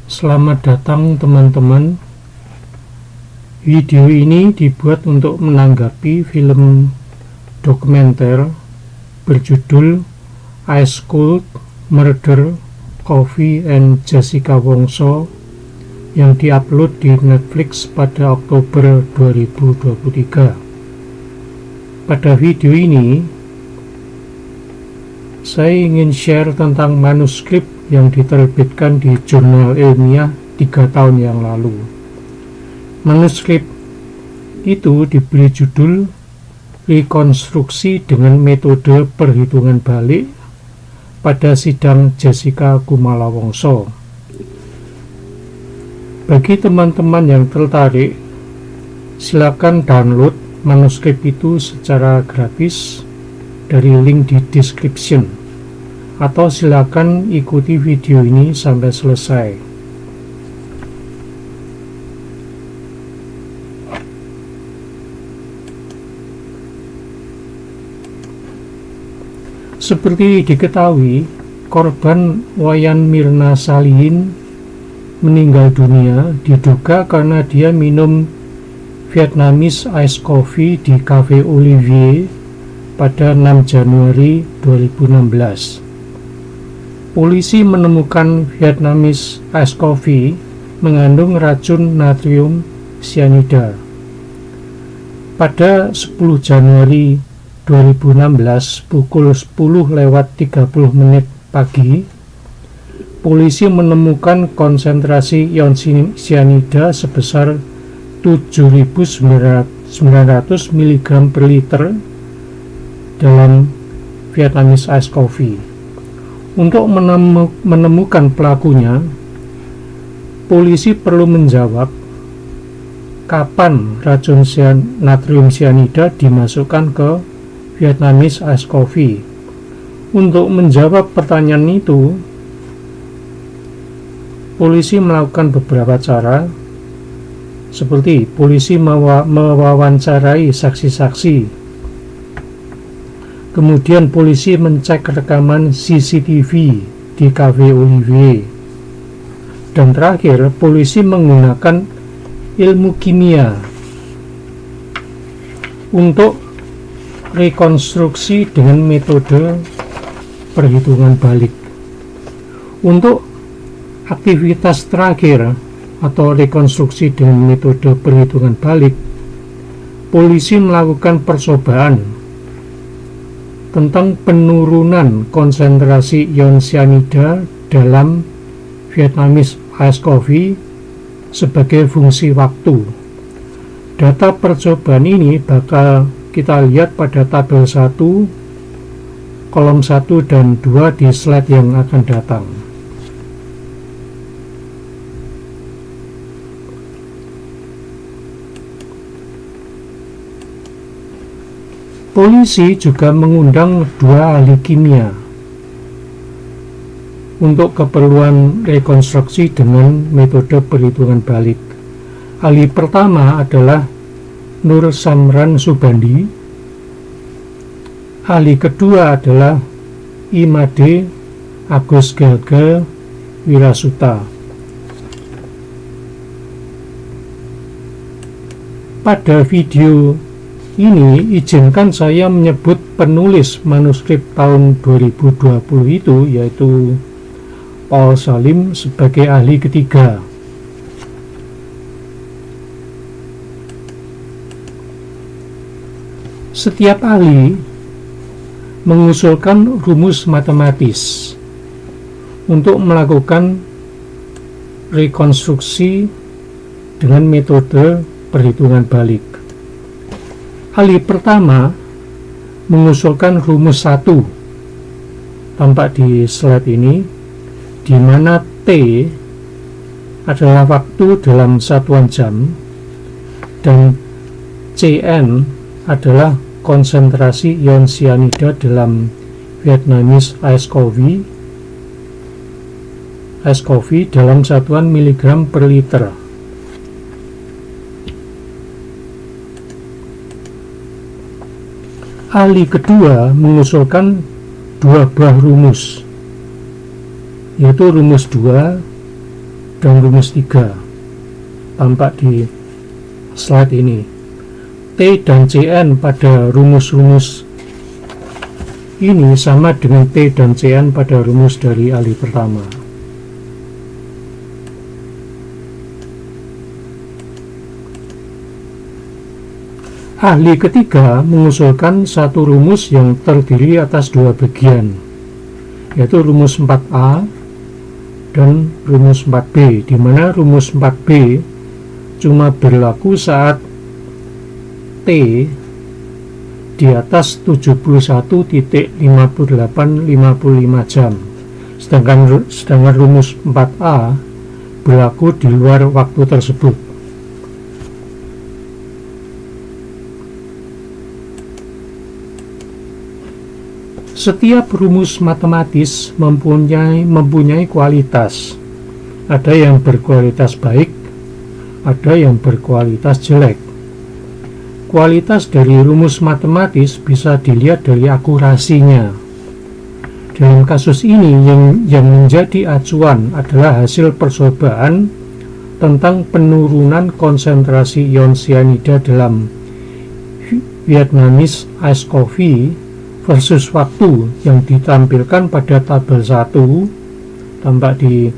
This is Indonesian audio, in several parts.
Selamat datang teman-teman. Video ini dibuat untuk menanggapi film dokumenter berjudul Ice Cold Murder Coffee and Jessica Wongso yang diupload di Netflix pada Oktober 2023. Pada video ini saya ingin share tentang manuskrip yang diterbitkan di jurnal ilmiah 3 tahun yang lalu. Manuskrip itu diberi judul Rekonstruksi dengan Metode Perhitungan Balik pada Sidang Jessica Kumala Wongso. Bagi teman-teman yang tertarik, silakan download manuskrip itu secara gratis dari link di description, atau silakan ikuti video ini sampai selesai. Seperti diketahui, korban Wayan Mirna Salihin meninggal dunia diduga karena dia minum Vietnamese Ice Coffee di Cafe Olivier pada 6 Januari 2016. Polisi menemukan Vietnamese Ice Coffee mengandung racun natrium cyanida. Pada 10 Januari 2016 pukul 10:30 pagi, polisi menemukan konsentrasi ion cyanida sebesar 7.900 mg per liter dalam Vietnamese Ice Coffee. Untuk menemukan pelakunya, polisi perlu menjawab kapan racun natrium cyanida dimasukkan ke Vietnamese Ice Coffee. Untuk menjawab pertanyaan itu, polisi melakukan beberapa cara, seperti polisi mewawancarai saksi-saksi. Kemudian polisi mencek rekaman CCTV di Cafe Olivier. Dan terakhir, polisi menggunakan ilmu kimia untuk rekonstruksi dengan metode perhitungan balik. Untuk aktivitas terakhir atau rekonstruksi dengan metode perhitungan balik, polisi melakukan percobaan tentang penurunan konsentrasi ion cyanida dalam Vietnamese Ice Coffee sebagai fungsi waktu. Data percobaan ini bakal kita lihat pada tabel 1, kolom 1 dan 2 di slide yang akan datang. Polisi juga mengundang 2 ahli kimia untuk keperluan rekonstruksi dengan metode perhitungan balik. Ahli pertama adalah Nur Samran Subandi. Ahli kedua adalah Imade Agus Gelgel Wirasuta. Pada video ini, izinkan saya menyebut penulis manuskrip tahun 2020 itu, yaitu Paul Salim, sebagai ahli ketiga. Setiap ahli mengusulkan rumus matematis untuk melakukan rekonstruksi dengan metode perhitungan balik. Ahli pertama mengusulkan rumus 1, tampak di slide ini, di mana T adalah waktu dalam satuan jam dan Cn adalah konsentrasi ion cyanida dalam Vietnamese Ice Coffee dalam satuan miligram per liter. Ahli kedua mengusulkan 2 buah rumus, yaitu rumus 2 dan rumus 3 tampak di slide ini. T dan Cn pada rumus-rumus ini sama dengan T dan Cn pada rumus dari ahli pertama. Ahli ketiga mengusulkan satu rumus yang terdiri atas dua bagian, yaitu rumus 4A dan rumus 4B, di mana rumus 4B cuma berlaku saat T di atas 71.5855 jam, sedangkan rumus 4A berlaku di luar waktu tersebut. Setiap rumus matematis mempunyai kualitas. Ada yang berkualitas baik, ada yang berkualitas jelek. Kualitas dari rumus matematis bisa dilihat dari akurasinya. Dalam kasus ini yang menjadi acuan adalah hasil percobaan tentang penurunan konsentrasi ion cyanida dalam Vietnamese ice coffee versus waktu yang ditampilkan pada tabel 1 tampak di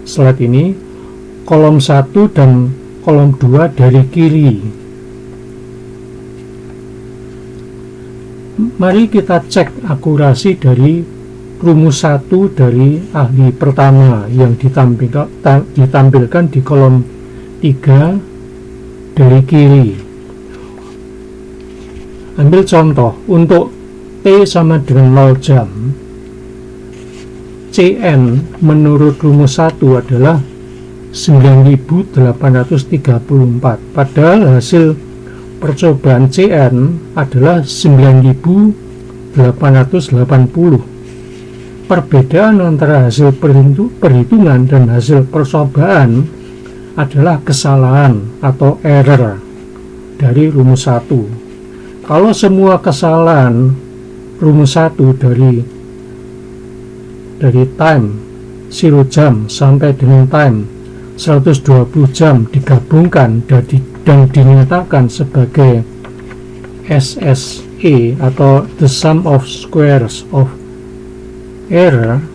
slide ini, kolom 1 dan kolom 2 dari kiri. Mari kita cek akurasi dari rumus 1 dari ahli pertama yang ditampilkan di kolom 3 dari kiri. Ambil contoh, untuk T sama dengan 0 jam, Cn menurut rumus 1 adalah 9834, padahal hasil percobaan Cn adalah 9880. Perbedaan antara hasil perhitungan dan hasil percobaan adalah kesalahan atau error dari rumus 1. Kalau semua kesalahan rumus 1 dari time 0 jam sampai dengan time 120 jam digabungkan dan dinyatakan sebagai SSE atau the sum of squares of error,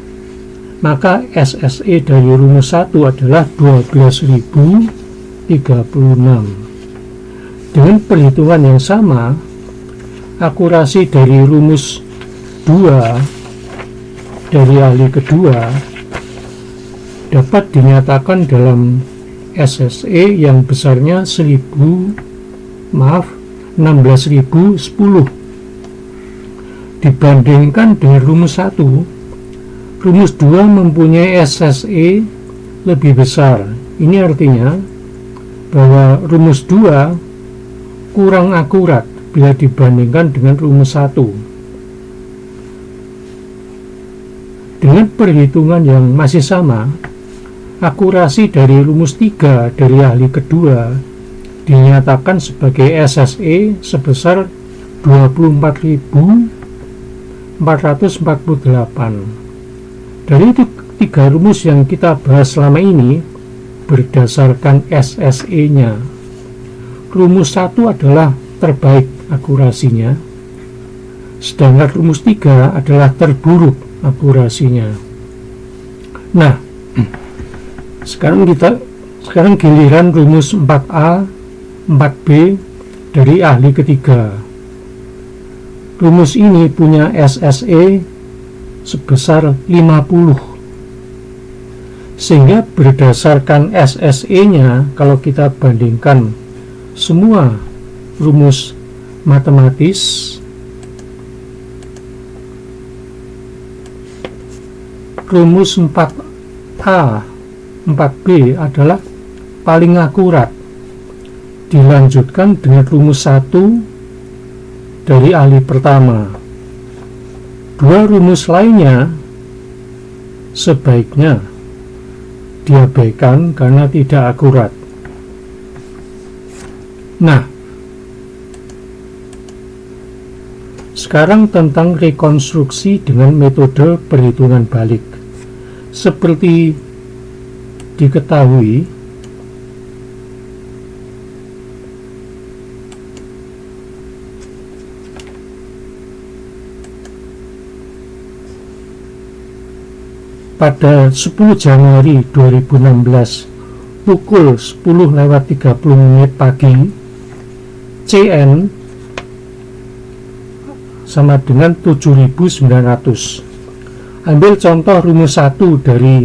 maka SSE dari rumus 1 adalah 12.036. Dengan perhitungan yang sama, akurasi dari rumus 2 dari ahli kedua dapat dinyatakan dalam SSE yang besarnya 16.010 dibandingkan dengan rumus 1. Rumus 2 mempunyai SSE lebih besar. Ini artinya bahwa rumus 2 kurang akurat bila dibandingkan dengan rumus 1. Dengan perhitungan yang masih sama, akurasi dari rumus 3 dari ahli kedua dinyatakan sebagai SSE sebesar 24.448. Dari tiga rumus yang kita bahas selama ini berdasarkan SSE-nya, rumus 1 adalah terbaik akurasinya, sedangkan rumus 3 adalah terburuk akurasinya. Nah, sekarang giliran rumus 4A, 4B dari ahli ketiga. Rumus ini punya SSE sebesar 50. Sehingga berdasarkan SSE-nya, kalau kita bandingkan semua rumus matematis, rumus 4A, 4B adalah paling akurat. Dilanjutkan dengan rumus 1 dari ahli pertama. Dua rumus lainnya sebaiknya diabaikan karena tidak akurat. Nah, sekarang tentang rekonstruksi dengan metode perhitungan balik. Seperti diketahui pada 10 Januari 2016 pukul 10:30 pagi, CN sama dengan 7.900. Ambil contoh rumus 1 dari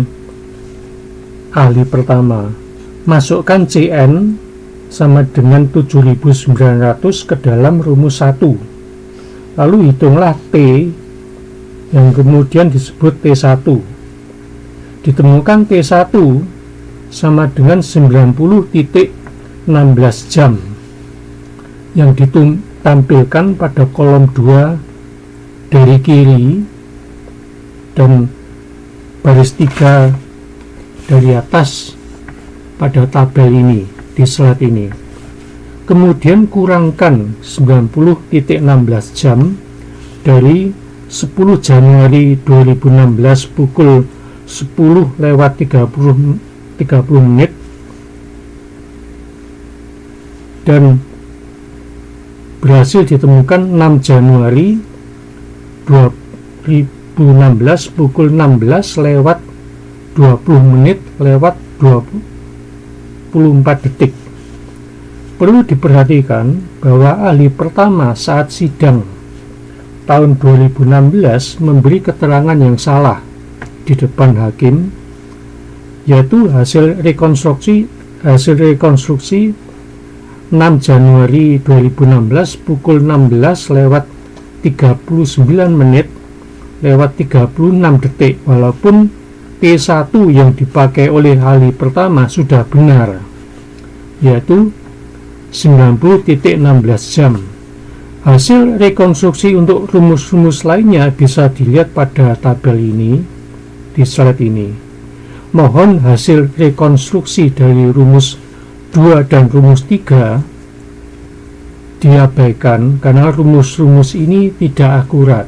ahli pertama. Masukkan CN sama dengan 7.900 ke dalam rumus 1. Lalu hitunglah T yang kemudian disebut T1. Ditemukan T1 sama dengan 90.16 jam yang ditampilkan pada kolom 2 dari kiri dan baris 3 dari atas pada tabel ini, di slide ini. Kemudian kurangkan 90.16 jam dari 10 Januari 2016 pukul 10:30 menit dan berhasil ditemukan 6 Januari 2016 pukul 16:20 menit lewat 24 detik. Perlu diperhatikan bahwa ahli pertama saat sidang tahun 2016 memberi keterangan yang salah di depan hakim, yaitu hasil rekonstruksi 6 Januari 2016 pukul 16:39 menit lewat 36 detik, walaupun T1 yang dipakai oleh ahli pertama sudah benar, yaitu 90.16 jam. Hasil rekonstruksi untuk rumus-rumus lainnya bisa dilihat pada tabel ini, di slide ini. Mohon hasil rekonstruksi dari rumus 2 dan rumus 3 diabaikan karena rumus-rumus ini tidak akurat.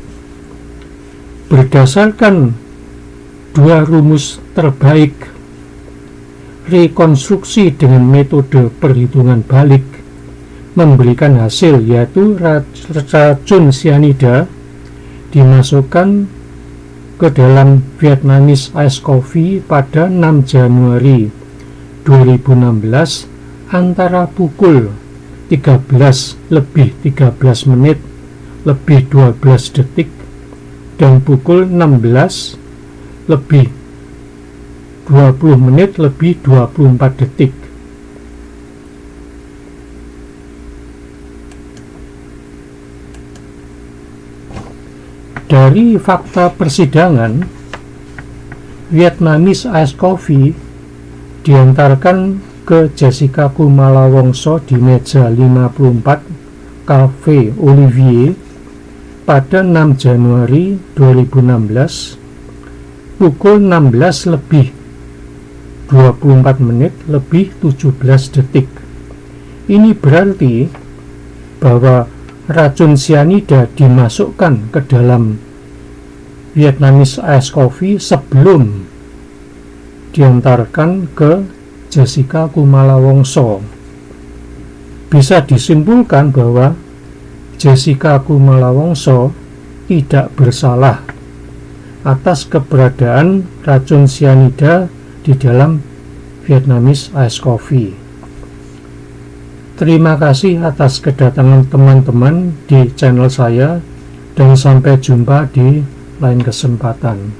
Berdasarkan 2 rumus terbaik, rekonstruksi dengan metode perhitungan balik memberikan hasil, yaitu racun cyanida dimasukkan ke dalam Vietnamese Ice Coffee pada 6 Januari 2016 antara pukul 13:13 menit lebih 12 detik dan pukul 16:20 menit lebih 24 detik. Dari fakta persidangan, Vietnamese Ice Coffee diantarkan ke Jessica Kumala Wongso di meja 54 Cafe Olivier pada 6 Januari 2016 pukul 16:24 menit lebih 17 detik. Ini berarti bahwa racun cyanida dimasukkan ke dalam Vietnamese Ice Coffee sebelum diantarkan ke Jessica Kumala Wongso. Bisa disimpulkan bahwa Jessica Kumala Wongso tidak bersalah atas keberadaan racun cyanida di dalam Vietnamese Ice Coffee. Terima kasih atas kedatangan teman-teman di channel saya dan sampai jumpa di lain kesempatan.